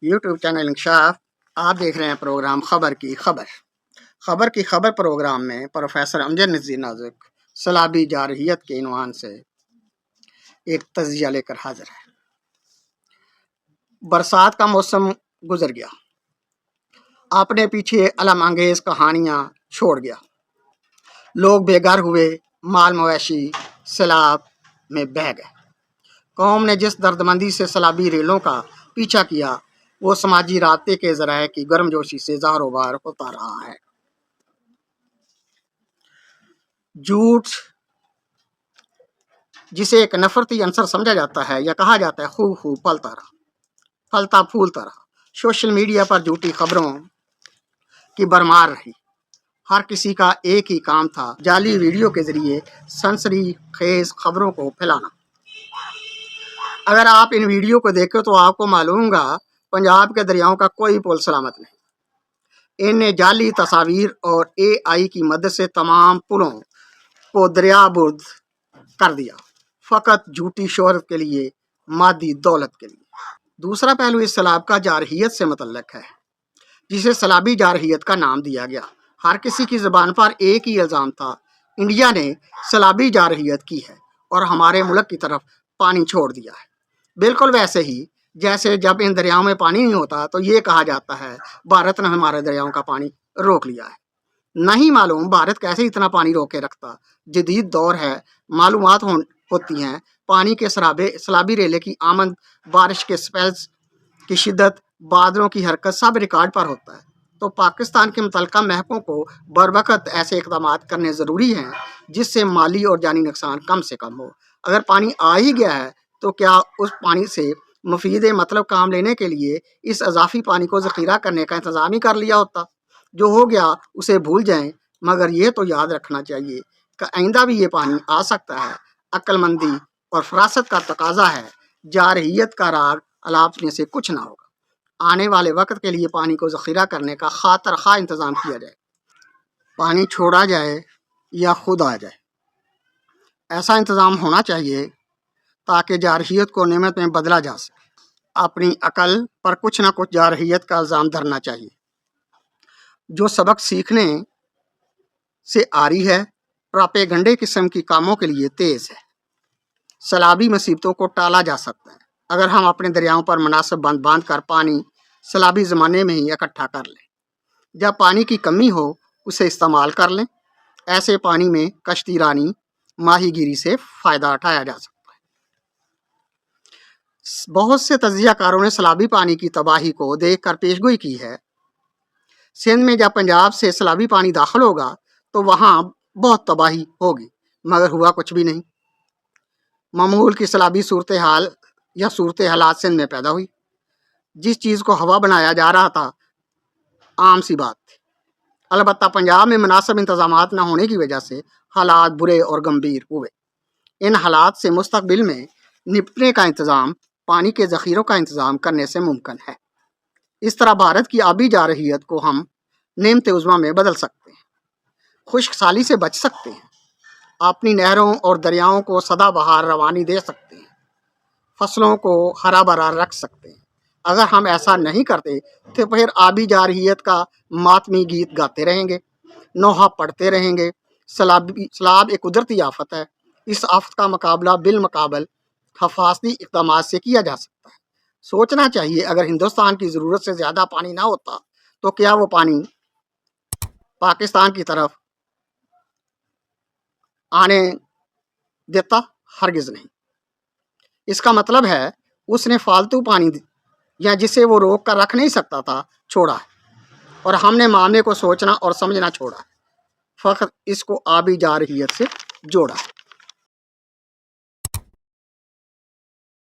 YouTube channel इंकशाफ। आप देख रहे हैं प्रोग्राम खबर की खबर प्रोग्राम में प्रोफेसर अमजद नज़ीर नाज़िक सलाबी जारहियत के इन्वान से एक तज़िया लेकर हाजिर है। बरसात का मौसम गुजर गया, आपने पीछे अलम अंगेज कहानियाँ छोड़ गया। लोग बेघर हुए, माल मवेशी सैलाब में बह गए। कौम ने जिस दर्दमंदी से सलाबी रेलों का पीछा किया वो समाजी राब्ते के ज़राए की गर्मजोशी से ज़ाहिर बार होता रहा है। झूठ जिसे एक नफरती अंसर समझा जाता है या कहा जाता है खूब खूब पलता रहा, फलता फूलता रहा। सोशल मीडिया पर झूठी खबरों की भरमार रही। हर किसी का एक ही काम था, जाली वीडियो के जरिए सनसनीखेज खबरों को फैलाना। अगर आप इन वीडियो को देखें तो आपको मालूम होगा पंजाब के दरियाओं का कोई पुल सलामत नहीं। इन्हें जाली तस्वीर और AI की मदद से तमाम पुलों को दरियाबुर्द कर दिया, फ़कत झूठी शोहरत के लिए, मादी दौलत के लिए। दूसरा पहलू इस सलाब का जारहियत से मुतल्लक है, जिसे सलाबी जारहियत का नाम दिया गया। हर किसी की ज़बान पर एक ही इल्ज़ाम था, इंडिया ने सलाबी जारहियत की है और हमारे मुल्क की तरफ पानी छोड़ दिया है। बिल्कुल वैसे ही जैसे जब इन दरियाओं में पानी नहीं होता तो ये कहा जाता है भारत ने हमारे दरियाओं का पानी रोक लिया है। नहीं मालूम भारत कैसे इतना पानी रोक के रखता। जदीद दौर है, मालूमात होती हैं, पानी के सलाबी रेले की आमद, बारिश के स्पेल्स की शिद्दत, बादलों की हरकत सब रिकॉर्ड पर होता है। तो पाकिस्तान के मुतल्लिका महकमों को बरवक़्त ऐसे इक़दाम करने ज़रूरी हैं जिससे माली और जानी नुकसान कम से कम हो। अगर पानी आ ही गया है तो क्या उस पानी से मुफीद मतलब काम लेने के लिए इस अजाफी पानी को ज़ख़ीरा करने का इंतज़ाम ही कर लिया होता। जो हो गया उसे भूल जाएं, मगर ये तो याद रखना चाहिए कि आइंदा भी ये पानी आ सकता है। अक्लमंदी और फरासत का तकाजा है, जारहियत का राग अलापने से कुछ ना होगा। आने वाले वक्त के लिए पानी को ज़ख़ीरा करने का खातर खा इंतज़ाम किया जाए। पानी छोड़ा जाए या खुद आ जाए, ऐसा इंतज़ाम होना चाहिए ताकि जारहियत को नेमत में बदला जा सके। अपनी अकल पर कुछ ना कुछ जारहियत का इल्ज़ाम धरना चाहिए। जो सबक सीखने से आरी है, प्रोपेगंडे किस्म की कामों के लिए तेज़ है। सैलाबी मुसीबतों को टाला जा सकता है अगर हम अपने दरियाओं पर मुनासिब बंद बांध कर पानी सैलाबी ज़माने में ही इकट्ठा कर लें। जब पानी की कमी हो उसे इस्तेमाल कर लें। ऐसे पानी में कश्ती रानी, माहीगीरी से फ़ायदा उठाया जा सकता है। बहुत से तजियाकारों ने सैलाबी पानी की तबाही को देख कर पेशगोई की है। सिंध में जब पंजाब से सैलाबी पानी दाखिल होगा तो वहाँ बहुत तबाही होगी, मगर हुआ कुछ भी नहीं। मामूल की सैलाबी सूरत हाल या सूरत हालात सिंध में पैदा हुई। जिस चीज़ को हवा बनाया जा रहा था आम सी बात थी। अलबत्ता पंजाब में मुनासिब इंतज़ामात न होने की वजह से हालात बुरे और गंभीर हुए। इन हालात से मुस्तकबिल में निपटने का इंतज़ाम पानी के ज़ख़ीरों का इंतज़ाम करने से मुमकिन है। इस तरह भारत की आबी जारहियत को हम नेमत उज़्मा में बदल सकते हैं, खुश्क साली से बच सकते हैं, अपनी नहरों और दरियाओं को सदाबहार रवानी दे सकते हैं, फसलों को हरा भरा रख सकते हैं। अगर हम ऐसा नहीं करते तो फिर आबी जारहियत का मातमी गीत गाते रहेंगे, नोहा पढ़ते रहेंगे। सैलाब एक कुदरती आफत है। इस आफत का मुकाबला बिलमुकाबल हफाजती इक़दाम से किया जा सकता है। सोचना चाहिए अगर हिंदुस्तान की ज़रूरत से ज़्यादा पानी ना होता तो क्या वो पानी पाकिस्तान की तरफ आने देता? हरगिज़ नहीं। इसका मतलब है उसने फालतू पानी या जिसे वो रोक कर रख नहीं सकता था छोड़ा है, और हमने मामले को सोचना और समझना छोड़ा है, फ़कत इसको आबी जारहियत से जोड़ा है।